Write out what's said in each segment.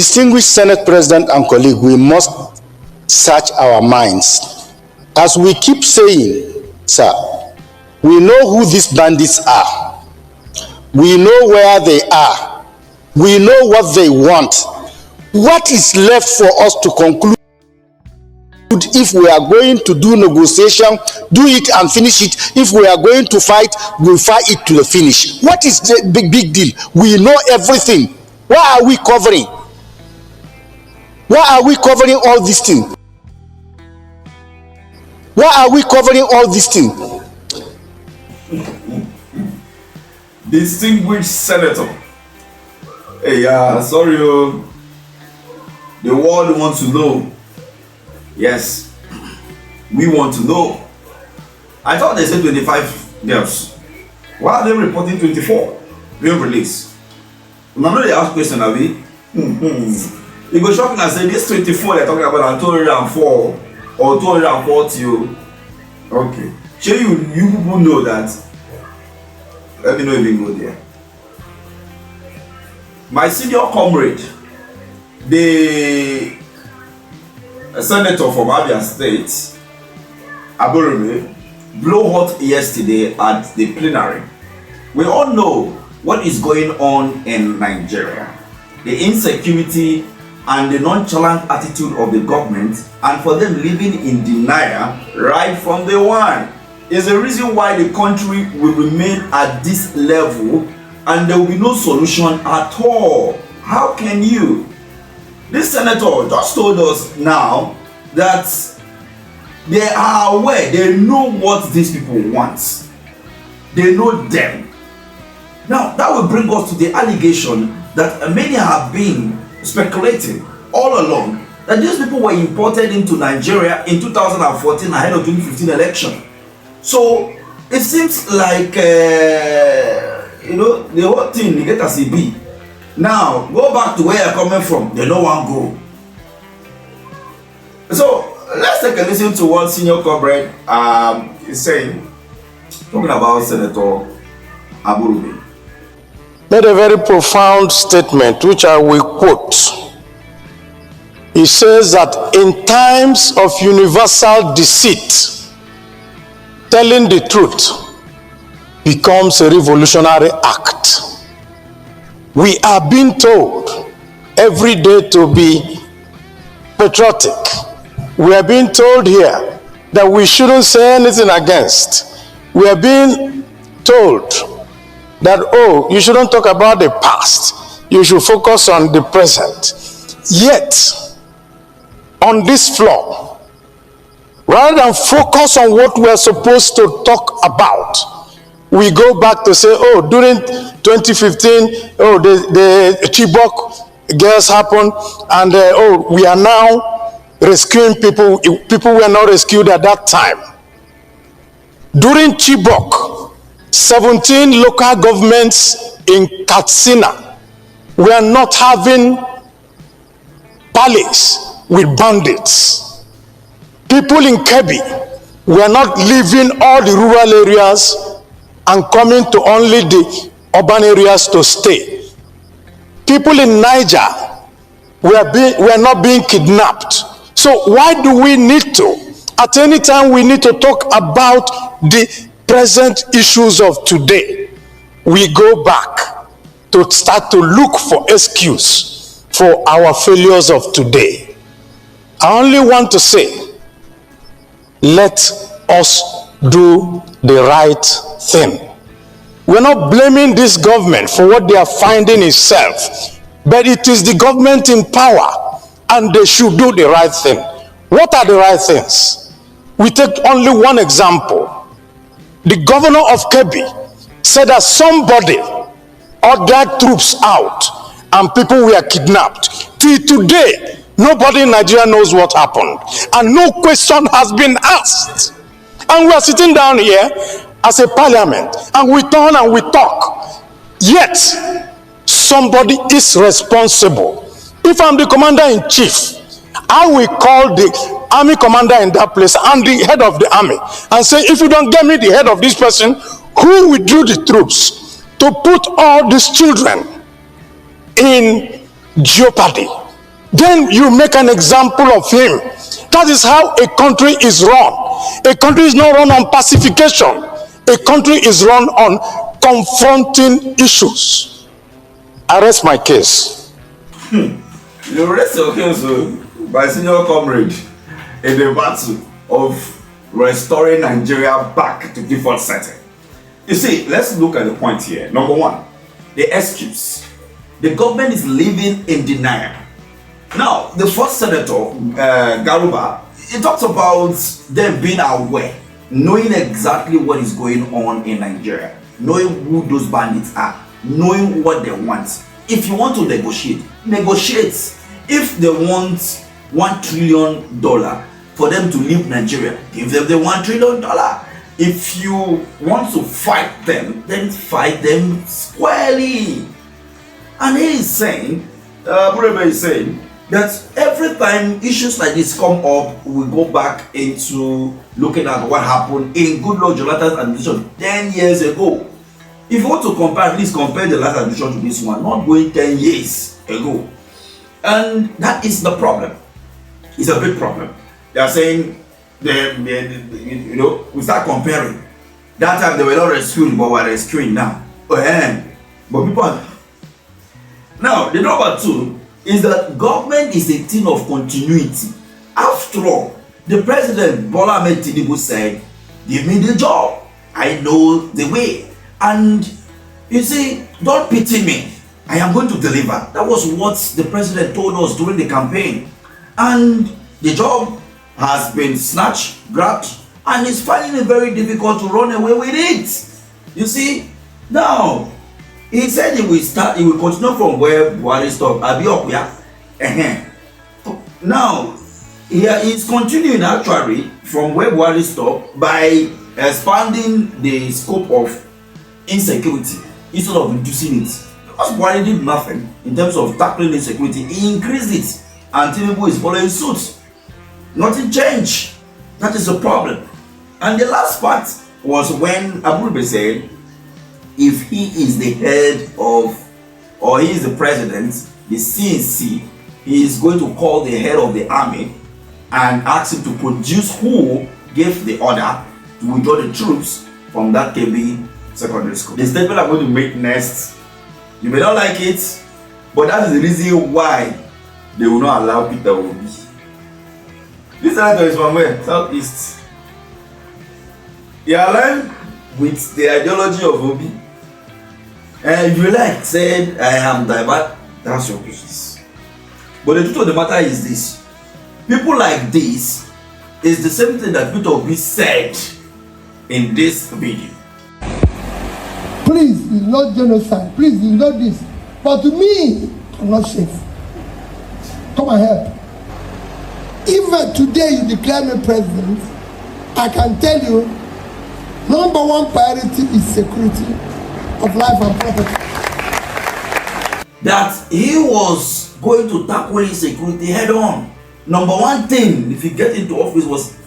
Distinguished Senate President and colleague, we must search our minds. As we keep saying, sir, we know who these bandits are. We know where they are. We know what they want. What is left for us to conclude? If we are going to do negotiation, do it and finish it. If we are going to fight, we'll fight it to the finish. What is the big deal? We know everything. Why are we covering? Why are we covering all these things? Why are we covering all these things? Distinguished Senator. Hey, sorry, the world wants to know. Yes, we want to know. I thought they said 25 girls. Why are they reporting 24 being released? Remember they asked question, Abi? It go shocking and say this 24 they're talking about are 204 or 240. Okay. Sure, you people know that. Let me know if you go there. My senior comrade, the senator from Abia State, Aburime, blew hot yesterday at the plenary. We all know what is going on in Nigeria. The insecurity and the nonchalant attitude of the government, and for them living in denial right from day one, is the reason why the country will remain at this level and there will be no solution at all. How can you? This senator just told us now that they are aware, they know what these people want. They know them. Now, that will bring us to the allegation that many have been speculating all along that these people were imported into Nigeria in 2014 ahead of 2015 election. So it seems like the whole thing they get as a B. Now go back to where you're coming from. They don't want to go. So let's take a listen to what senior comrade is saying, talking about Senator Aburube. Made a very profound statement, which I will quote. He says that in times of universal deceit, telling the truth becomes a revolutionary act. We are being told every day to be patriotic. We are being told here that we shouldn't say anything against. We are being told that, oh, you shouldn't talk about the past. You should focus on the present. Yet, on this floor, rather than focus on what we are supposed to talk about, we go back to say, oh, during 2015, oh, the Chibok girls happened, and oh, we are now rescuing people. People were not rescued at that time. During Chibok, 17 local governments in Katsina were not having palace with bandits. People in Kebbi were not leaving all the rural areas and coming to only the urban areas to stay. People in Niger were not being kidnapped. So why do we need to? At any time we need to talk about the present issues of today. We go back to start to look for excuse for our failures of today. I only want to say, let us do the right thing. We're not blaming this government for what they are finding itself, but it is the government in power, and they should do the right thing. What are the right things? We take only one example. The governor of Kebbi said that somebody ordered troops out and people were kidnapped. Till today, nobody in Nigeria knows what happened, and no question has been asked. And we are sitting down here as a parliament, and we turn and we talk. Yet, somebody is responsible. If I'm the commander-in-chief, I will call the army commander in that place and the head of the army and say, if you don't get me the head of this person who withdrew the troops to put all these children in jeopardy, then you make an example of him. That is how a country is run. A country is not run on pacification. A country is run on confronting issues. I rest my case. You rest your case, my senior comrade, in the battle of restoring Nigeria back to default setting. You see, let's look at the point here. Number one, the excuse. The government is living in denial. Now, the first senator, Garuba, he talks about them being aware, knowing exactly what is going on in Nigeria, knowing who those bandits are, knowing what they want. If you want to negotiate, negotiate. If they want $1 trillion for them to leave Nigeria, give them the $1 trillion. If you want to fight them, then fight them squarely. And he is saying, Burebe is saying, that every time issues like this come up, we go back into looking at what happened in Goodluck Jonathan's administration 10 years ago. If you want to compare, please compare the last administration to this one, not going 10 years ago. And that is the problem. It's a big problem. They are saying, we start comparing. That time they were not rescuing, but we're rescuing now. But people are... Now, the number two is that government is a thing of continuity. After all, the president Bola Ahmed Tinubu said, give me the job, I know the way, and you see, don't pity me, I am going to deliver. That was what the president told us during the campaign, and the job has been snatched, grabbed, and he's finding it very difficult to run away with it. You see, now he said he will continue from where Buhari stopped. Now, he is continuing actually from where Buhari stopped by expanding the scope of insecurity instead of reducing it. Because Buhari did nothing in terms of tackling insecurity, he increased it, and Tinubu is following suit. Nothing changed. That is the problem. And the last part was when Aburbe said, if he is the head of, or he is the president, the CNC, he is going to call the head of the army and ask him to produce who gave the order to withdraw the troops from that KB secondary school. The statement I'm going to make next, you may not like it, but that is the reason why they will not allow Peter Obi. This senator is from where? Southeast. He aligned with the ideology of Obi. And if you like said, I am divert, that's your business. But the truth of the matter is this. People like this is the same thing that Peter Obi said in this video. Please, it's not genocide. Please, it's not this. But to me, I'm not safe. Come and help. If today you declare me president, I can tell you, number one priority is security of life and property. That he was going to tackle insecurity head on. Number one thing, if he get into office, was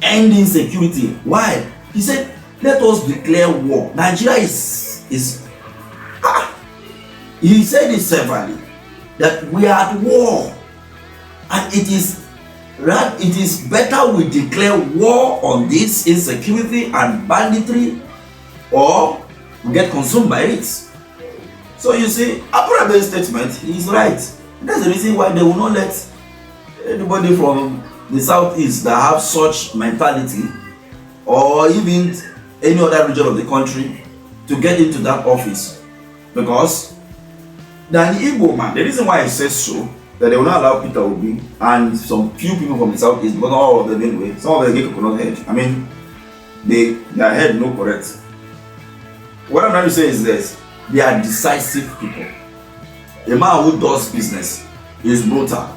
end insecurity. Why? He said, let us declare war. Nigeria is he said it severally, that we are at war, and it is better we declare war on this insecurity and banditry, or we get consumed by it. So you see, Aburebe's statement, he's right. That's the reason why they will not let anybody from the southeast that have such mentality, or even any other region of the country, to get into that office. Because the Igbo man, the reason why I say so, that they will not allow Peter Obi and some few people from the southeast, but not all of them anyway, some of them get coconut head. I mean, their head no correct. What I'm trying to say is this: they are decisive people. A man who does business is brutal,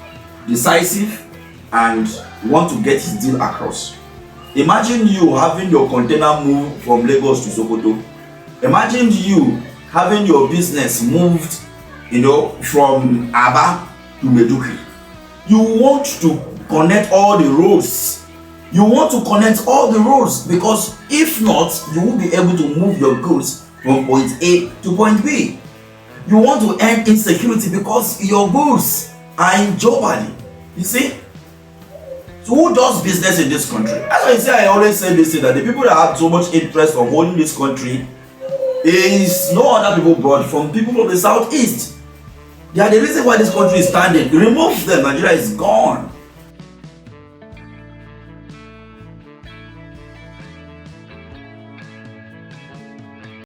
decisive, and want to get his deal across. Imagine you having your container moved from Lagos to Sokoto. Imagine you having your business moved, from Aba to Meduguri. You want to connect all the roads. You want to connect all the roads, because if not, you won't be able to move your goods from point A to point B. You want to end insecurity because your goods are in jeopardy. You see? So who does business in this country? That's why you say, I always say this, that the people that have so much interest of holding this country is no other people but from people from the southeast. They are the reason why this country is standing. Remove them, Nigeria is gone.